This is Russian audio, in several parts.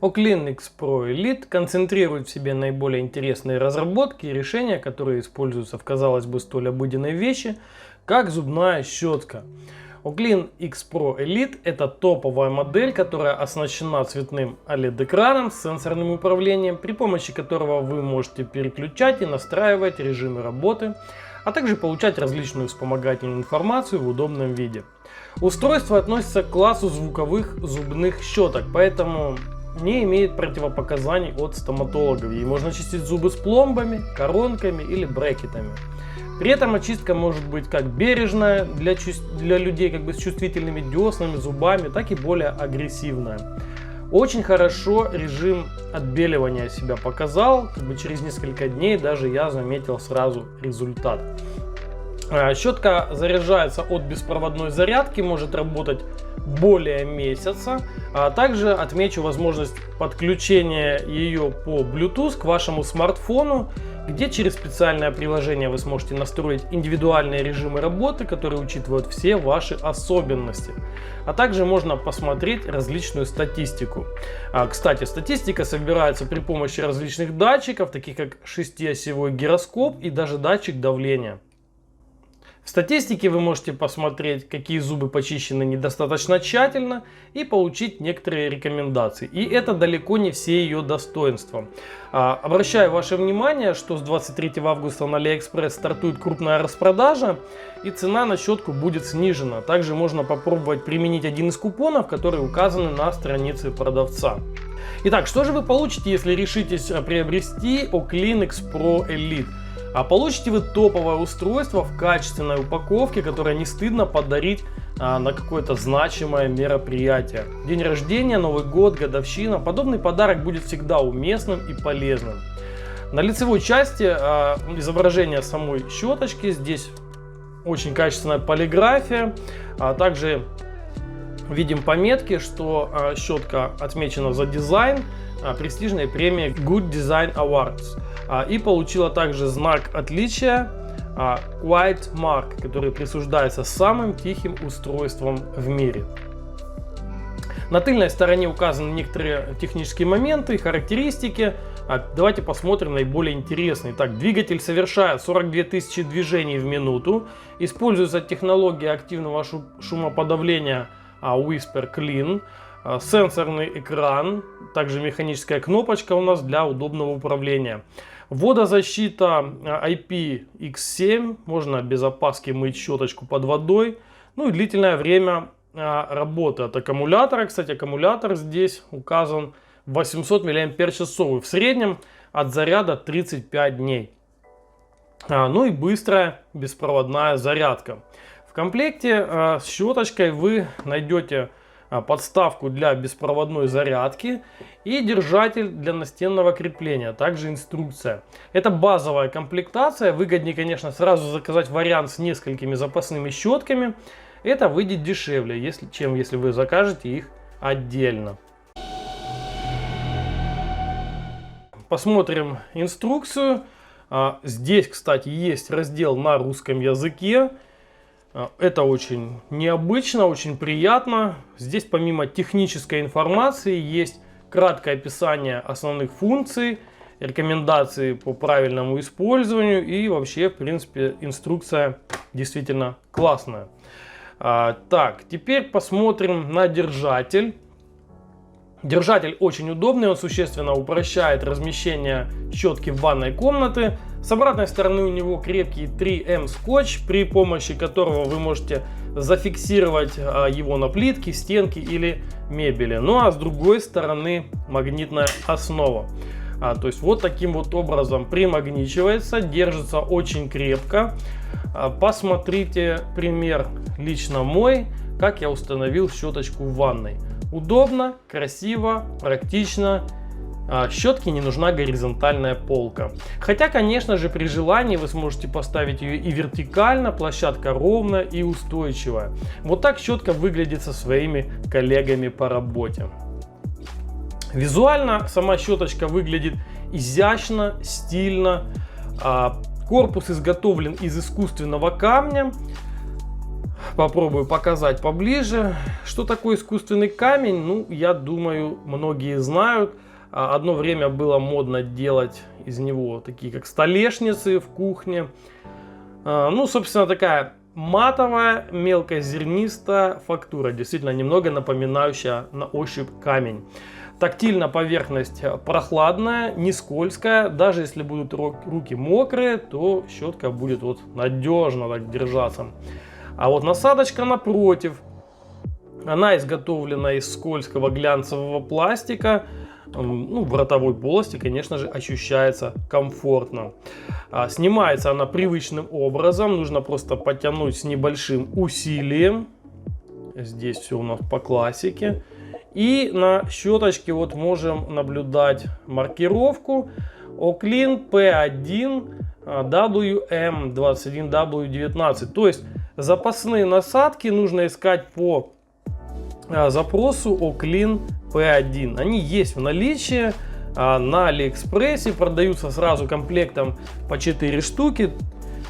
Oclean X Pro Elite концентрирует в себе наиболее интересные разработки и решения, которые используются в, казалось бы, столь обыденной вещи, как зубная щетка. Oclean X Pro Elite — это топовая модель, которая оснащена цветным OLED-экраном с сенсорным управлением, при помощи которого вы можете переключать и настраивать режимы работы, а также получать различную вспомогательную информацию в удобном виде. Устройство относится к классу звуковых зубных щеток, поэтому не имеет противопоказаний от стоматологов. Ей можно чистить зубы с пломбами, коронками или брекетами. При этом очистка может быть как бережная для людей с чувствительными деснами, зубами, так и более агрессивная. Очень хорошо режим отбеливания себя показал. Через несколько дней даже я заметил сразу результат. Щетка заряжается от беспроводной зарядки, может работать более месяца. А также отмечу возможность подключения ее по Bluetooth к вашему смартфону, где через специальное приложение вы сможете настроить индивидуальные режимы работы, которые учитывают все ваши особенности. А также можно посмотреть различную статистику. Кстати, статистика собирается при помощи различных датчиков, таких как 6-осевой гироскоп и даже датчик давления. В статистике вы можете посмотреть, какие зубы почищены недостаточно тщательно, и получить некоторые рекомендации. И это далеко не все ее достоинства. Обращаю ваше внимание, что с 23 августа на AliExpress стартует крупная распродажа, и цена на щетку будет снижена. Также можно попробовать применить один из купонов, которые указаны на странице продавца. Итак, что же вы получите, если решитесь приобрести Oclean X Pro Elite? Получите вы топовое устройство в качественной упаковке, которое не стыдно подарить на какое-то значимое мероприятие. День рождения, Новый год, годовщина. Подобный подарок будет всегда уместным и полезным. На лицевой части изображение самой щеточки. Здесь очень качественная полиграфия. Также видим пометки, что щетка отмечена за дизайн престижной премией Good Design Awards. И получила также знак отличия Quiet Mark, который присуждается самым тихим устройством в мире. На тыльной стороне указаны некоторые технические моменты и характеристики. Давайте посмотрим наиболее интересные. Так, двигатель совершает 42 тысячи движений в минуту. Используется технология активного шумоподавления Whisper Clean. Сенсорный экран, также механическая кнопочка у нас для удобного управления. Водозащита IPX7, можно без опаски мыть щеточку под водой. Ну и длительное время работы от аккумулятора. Кстати, аккумулятор здесь указан 800 мАч. В среднем от заряда 35 дней. Ну и быстрая беспроводная зарядка. В комплекте с щеточкой вы найдете подставку для беспроводной зарядки и держатель для настенного крепления, также инструкция. Это базовая комплектация. Выгоднее, конечно, сразу заказать вариант с несколькими запасными щетками. Это выйдет дешевле, чем если вы закажете их отдельно. Посмотрим инструкцию. Здесь, кстати, есть раздел на русском языке. Это очень необычно, очень приятно. Здесь помимо технической информации есть краткое описание основных функций, рекомендации по правильному использованию и вообще, в принципе, инструкция действительно классная. Так, теперь посмотрим на держатель. Держатель очень удобный, он существенно упрощает размещение щетки в ванной комнате. С обратной стороны у него крепкий 3М скотч, при помощи которого вы можете зафиксировать его на плитке, стенки или мебели. Ну а с другой стороны магнитная основа. То есть вот таким вот образом примагничивается, держится очень крепко. Посмотрите пример лично мой, как я установил щеточку в ванной. Удобно, красиво, практично. Щетке не нужна горизонтальная полка. Хотя, конечно же, при желании вы сможете поставить ее и вертикально, площадка ровная и устойчивая. Вот так щетка выглядит со своими коллегами по работе. Визуально сама щеточка выглядит изящно, стильно. Корпус изготовлен из искусственного камня. попробую показать поближе. Что такое искусственный камень? Ну, я думаю, многие знают. Одно время было модно делать из него такие как столешницы в кухне. Ну, собственно, такая матовая, мелкозернистая фактура, действительно немного напоминающая на ощупь камень. Тактильно поверхность прохладная, не скользкая. Даже если будут руки мокрые, то щетка будет вот надежно так держаться. А вот насадочка напротив, она изготовлена из скользкого глянцевого пластика. Ну, в ротовой полости, конечно же, ощущается комфортно. Снимается она привычным образом. Нужно просто потянуть с небольшим усилием. Здесь все у нас по классике. И на щеточке вот можем наблюдать маркировку Oaklin P1 WM21W19. То есть запасные насадки нужно искать по запросу Oaklin P1. Они есть в наличии на Алиэкспрессе, продаются сразу комплектом по 4 штуки.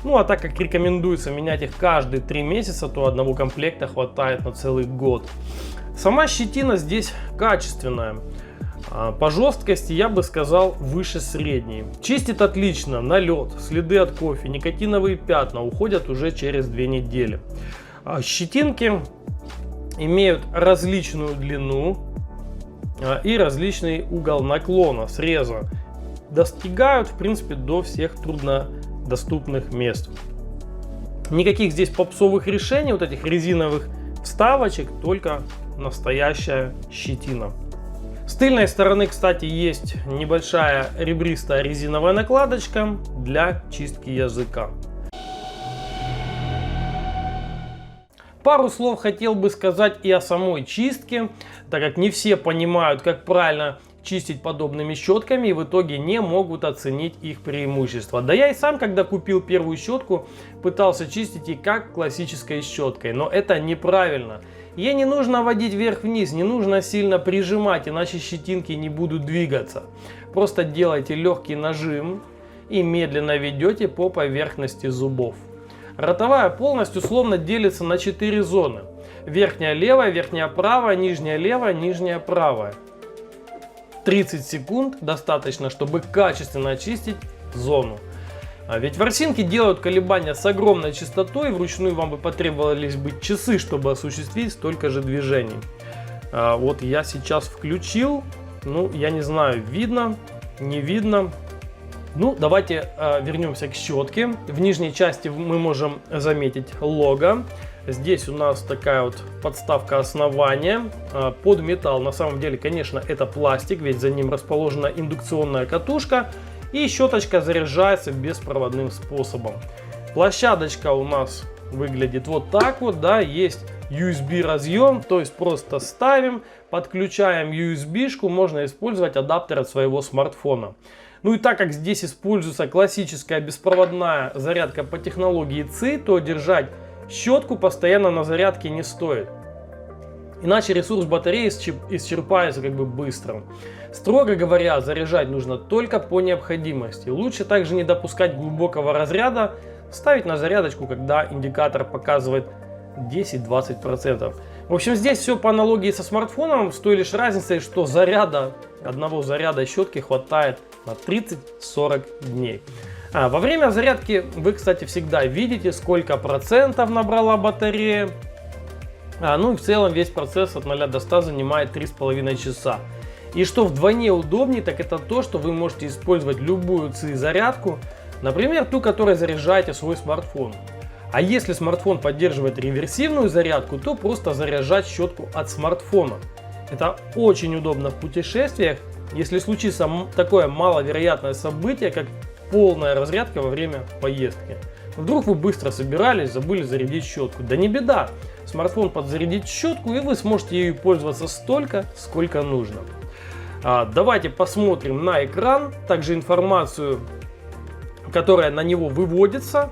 Ну а так как рекомендуется менять их каждые 3 месяца, то одного комплекта хватает на целый год. Сама щетина здесь качественная. По жесткости я бы сказал выше средней. Чистит отлично, налет, следы от кофе, никотиновые пятна уходят уже через 2 недели. Щетинки имеют различную длину и различный угол наклона, среза. Достигают, в принципе, до всех труднодоступных мест. Никаких здесь попсовых решений, вот этих резиновых вставочек, только настоящая щетина. С тыльной стороны, кстати, есть небольшая ребристая резиновая накладочка для чистки языка. Пару слов хотел бы сказать и о самой чистке, так как не все понимают, как правильно чистить подобными щетками и в итоге не могут оценить их преимущества. Да я и сам, когда купил первую щетку, пытался чистить и как классической щеткой, но это неправильно. Ей не нужно водить вверх-вниз, не нужно сильно прижимать, иначе щетинки не будут двигаться. Просто делайте легкий нажим и медленно ведете по поверхности зубов. Ротовая полость условно делится на 4 зоны. Верхняя левая, верхняя правая, нижняя левая, нижняя правая. 30 секунд достаточно, чтобы качественно очистить зону. Ведь ворсинки делают колебания с огромной частотой, вручную вам бы потребовались бы часы, чтобы осуществить столько же движений. Вот я сейчас включил, ну я не знаю, видно, не видно. Ну давайте вернемся к щетке. В нижней части мы можем заметить лого. Здесь у нас такая вот подставка основания под металл. На самом деле, конечно, это пластик, ведь за ним расположена индукционная катушка. И щеточка заряжается беспроводным способом. Площадочка у нас выглядит вот так вот, да, есть USB разъем, то есть просто ставим, подключаем USB-шку, можно использовать адаптер от своего смартфона. Ну и так как здесь используется классическая беспроводная зарядка по технологии ЦИ, то держать щетку постоянно на зарядке не стоит. Иначе ресурс батареи исчерпается как бы быстро. Строго говоря, заряжать нужно только по необходимости. Лучше также не допускать глубокого разряда, ставить на зарядочку, когда индикатор показывает 10-20%. В общем, здесь все по аналогии со смартфоном, с той лишь разницей, что одного заряда щетки хватает на 30-40 дней. Во время зарядки вы, кстати, всегда видите, сколько процентов набрала батарея. Ну и в целом весь процесс от 0 до 100 занимает 3,5 часа. И что вдвойне удобнее, так это то, что вы можете использовать любую ЦИ-зарядку, например, ту, которой заряжаете свой смартфон. А если смартфон поддерживает реверсивную зарядку, то просто заряжать щетку от смартфона. Это очень удобно в путешествиях, если случится такое маловероятное событие, как полная разрядка во время поездки. Вдруг вы быстро собирались, забыли зарядить щетку. Да не беда, смартфон подзарядит щетку, и вы сможете ею пользоваться столько, сколько нужно. Давайте посмотрим на экран, также информацию, которая на него выводится.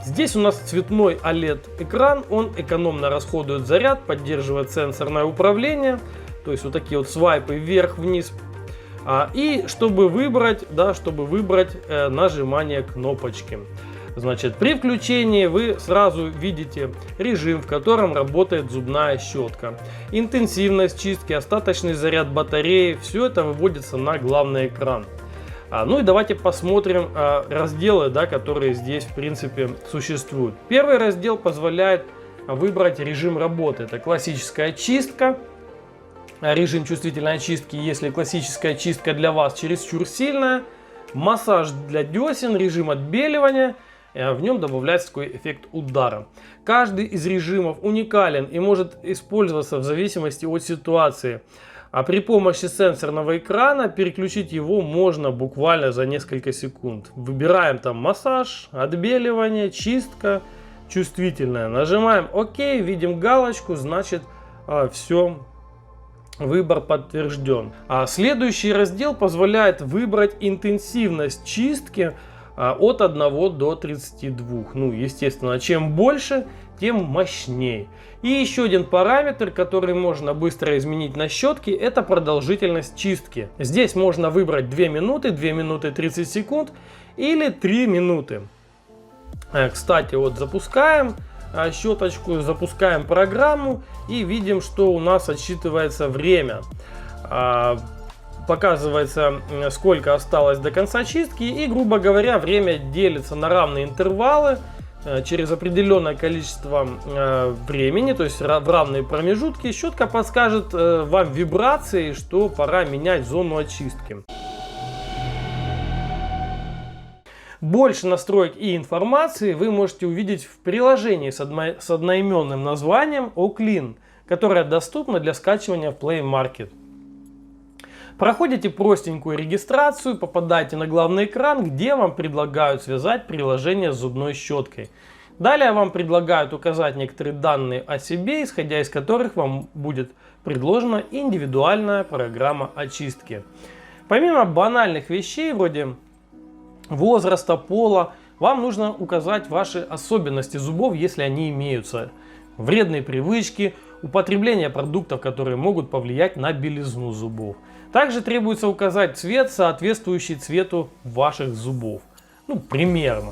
Здесь у нас цветной OLED экран, он экономно расходует заряд, поддерживает сенсорное управление, то есть вот такие вот свайпы вверх-вниз. И чтобы выбрать нажимание кнопочки. Значит, при включении вы сразу видите режим, в котором работает зубная щетка. Интенсивность чистки, остаточный заряд батареи, все это выводится на главный экран. Ну и давайте посмотрим разделы, да, которые здесь в принципе существуют. Первый раздел позволяет выбрать режим работы. Это классическая чистка. Режим чувствительной очистки, если классическая чистка для вас чересчур сильная. Массаж для десен, режим отбеливания. В нем добавляется такой эффект удара. Каждый из режимов уникален и может использоваться в зависимости от ситуации. А при помощи сенсорного экрана переключить его можно буквально за несколько секунд. Выбираем там массаж, отбеливание, чистка, чувствительная. Нажимаем ОК, видим галочку, значит все, выбор подтвержден. Следующий раздел позволяет выбрать интенсивность чистки от 1 до 32. Ну, естественно, чем больше, тем мощнее. И еще один параметр, который можно быстро изменить на щетке, это продолжительность чистки. Здесь можно выбрать 2 минуты, 2 минуты 30 секунд или 3 минуты. Кстати, вот запускаем щеточку, запускаем программу и видим, что у нас отсчитывается время. Показывается, сколько осталось до конца чистки, и, грубо говоря, время делится на равные интервалы через определенное количество времени, то есть в равные промежутки. Щетка подскажет вам вибрации, что пора менять зону очистки. Больше настроек и информации вы можете увидеть в приложении с одноименным названием Oclean, которое доступно для скачивания в Play Market. Проходите простенькую регистрацию, попадаете на главный экран, где вам предлагают связать приложение с зубной щеткой. Далее вам предлагают указать некоторые данные о себе, исходя из которых вам будет предложена индивидуальная программа очистки. Помимо банальных вещей вроде возраста, пола, вам нужно указать ваши особенности зубов, если они имеются. Вредные привычки, употребление продуктов, которые могут повлиять на белизну зубов. Также требуется указать цвет, соответствующий цвету ваших зубов. Ну, примерно.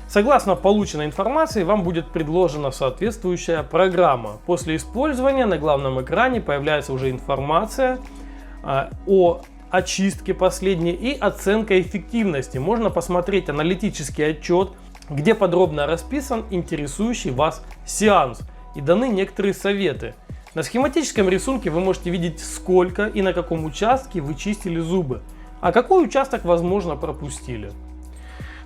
Согласно полученной информации, вам будет предложена соответствующая программа. После использования на главном экране появляется уже информация о очистке последней и оценка эффективности. Можно посмотреть аналитический отчет, где подробно расписан интересующий вас сеанс и даны некоторые советы. На схематическом рисунке вы можете видеть, сколько и на каком участке вы чистили зубы, а какой участок, возможно, пропустили.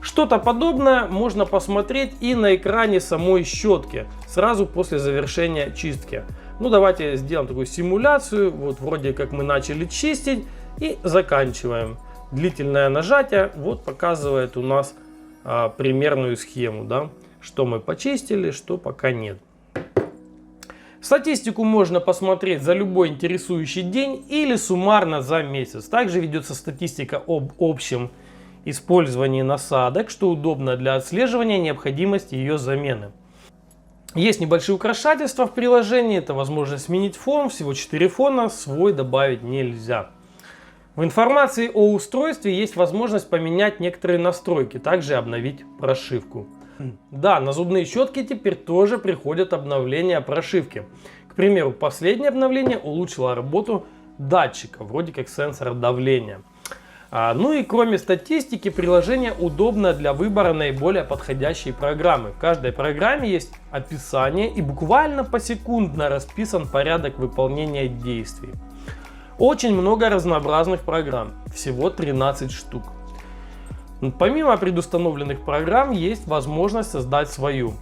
Что-то подобное можно посмотреть и на экране самой щетки, сразу после завершения чистки. Ну, давайте сделаем такую симуляцию. Вот вроде как мы начали чистить и заканчиваем. Длительное нажатие вот показывает у нас примерную схему, да, что мы почистили, что пока нет. Статистику можно посмотреть за любой интересующий день или суммарно за месяц. Также ведется статистика об общем использовании насадок, что удобно для отслеживания необходимости ее замены. Есть небольшие украшательства в приложении, это возможность сменить фон, всего 4 фона, свой добавить нельзя. В информации о устройстве есть возможность поменять некоторые настройки, также обновить прошивку. Да, на зубные щетки теперь тоже приходят обновления прошивки. К примеру, последнее обновление улучшило работу датчика, вроде как сенсора давления. Ну и кроме статистики, приложение удобно для выбора наиболее подходящей программы. В каждой программе есть описание и буквально посекундно расписан порядок выполнения действий. Очень много разнообразных программ, всего 13 штук. Помимо предустановленных программ есть возможность создать свою.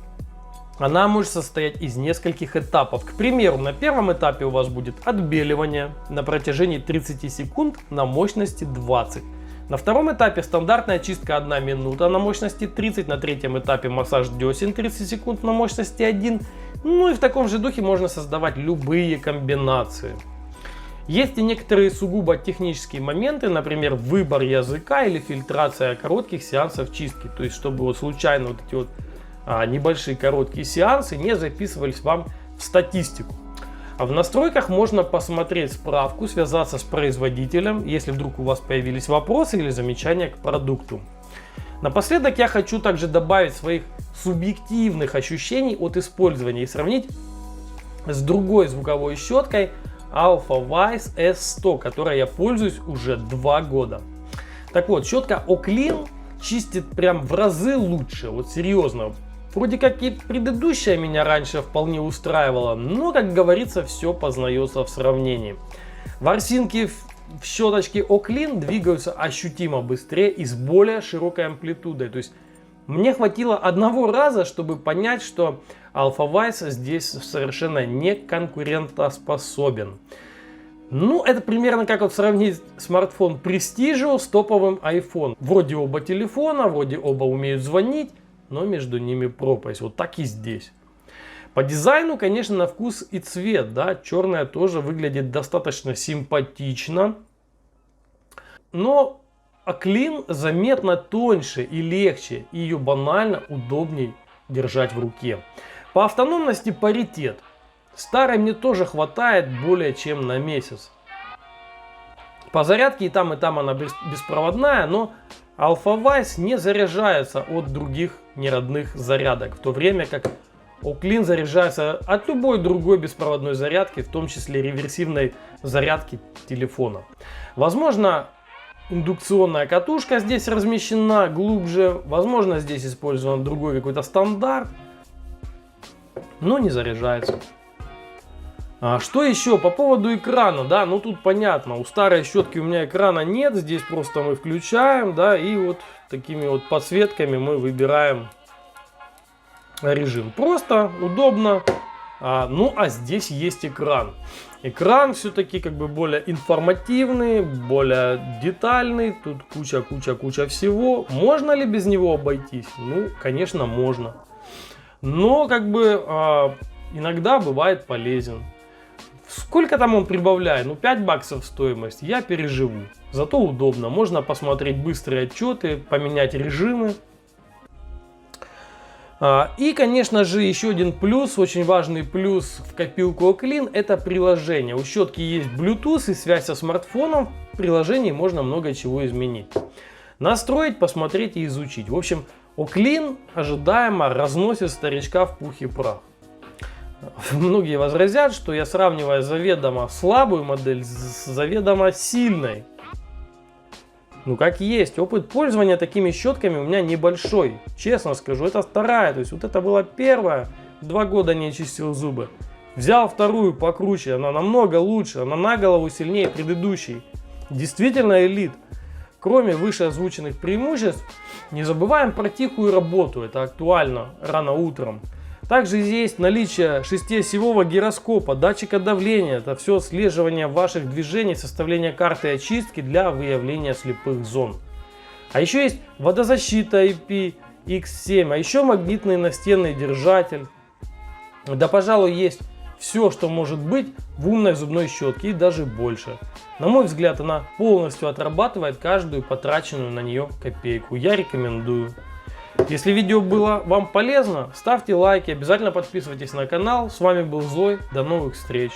Она может состоять из нескольких этапов. К примеру, на первом этапе у вас будет отбеливание на протяжении 30 секунд на мощности 20. На втором этапе стандартная чистка 1 минута на мощности 30. На третьем этапе массаж десен 30 секунд на мощности 1. Ну и в таком же духе можно создавать любые комбинации. Есть и некоторые сугубо технические моменты, например, выбор языка или фильтрация коротких сеансов чистки. То есть, чтобы вот случайно вот эти вот небольшие короткие сеансы не записывались вам в статистику. А в настройках можно посмотреть справку, связаться с производителем, если вдруг у вас появились вопросы или замечания к продукту. Напоследок я хочу также добавить своих субъективных ощущений от использования и сравнить с другой звуковой щеткой Alphawise S100, которой я пользуюсь уже 2 года. Так вот, щетка Oclean чистит прям в разы лучше, вот серьезно. Вроде как и предыдущая меня раньше вполне устраивала, но, как говорится, все познается в сравнении. Ворсинки в щеточке Oclean двигаются ощутимо быстрее и с более широкой амплитудой. То есть мне хватило одного раза, чтобы понять, что Alphawise здесь совершенно не конкурентоспособен. Ну, это примерно как вот сравнить смартфон Prestigio с топовым iPhone. Вроде оба телефона, вроде оба умеют звонить, но между ними пропасть. Вот так и здесь. По дизайну, конечно, на вкус и цвет, да, черная тоже выглядит достаточно симпатично. Но Oclean заметно тоньше и легче, и ее банально удобней держать в руке. По автономности паритет. Старой мне тоже хватает более чем на месяц. По зарядке и там она беспроводная, но Alphawise не заряжается от других неродных зарядок, в то время как Oclean заряжается от любой другой беспроводной зарядки, в том числе реверсивной зарядки телефона. Возможно, индукционная катушка здесь размещена глубже, возможно, здесь использован другой какой-то стандарт, но не заряжается. Что еще по поводу экрана, да, ну тут понятно, у старой щетки у меня экрана нет, здесь просто мы включаем, да, и вот такими вот подсветками мы выбираем режим. Просто, удобно, ну а здесь есть экран. Экран все-таки как бы более информативный, более детальный, тут куча всего. Можно ли без него обойтись? Ну, конечно, можно. Но как бы иногда бывает полезен. Сколько там он прибавляет? Ну, 5 баксов стоимость, я переживу. Зато удобно, можно посмотреть быстрые отчеты, поменять режимы. И, конечно же, еще один плюс, очень важный плюс в копилку Oclean, это приложение. У щетки есть Bluetooth и связь со смартфоном. В приложении можно много чего изменить. Настроить, посмотреть и изучить. В общем, Oclean ожидаемо разносит старичка в пух и прах. Многие возразят, что я сравниваю заведомо слабую модель с заведомо сильной. Ну как есть, опыт пользования такими щетками у меня небольшой. Честно скажу, это вторая, то есть вот это была первая, 2 года не чистил зубы. Взял вторую покруче, она намного лучше, она на голову сильнее предыдущей. Действительно элит. Кроме вышеозвученных преимуществ, не забываем про тихую работу, это актуально рано утром. Также есть наличие 6-осевого гироскопа, датчика давления, это все отслеживание ваших движений, составление карты очистки для выявления слепых зон. А еще есть водозащита IPX7, а еще магнитный настенный держатель. Да, пожалуй, есть все, что может быть в умной зубной щетке и даже больше. На мой взгляд, она полностью отрабатывает каждую потраченную на нее копейку. Я рекомендую. Если видео было вам полезно, ставьте лайки, обязательно подписывайтесь на канал. С вами был Зой, до новых встреч.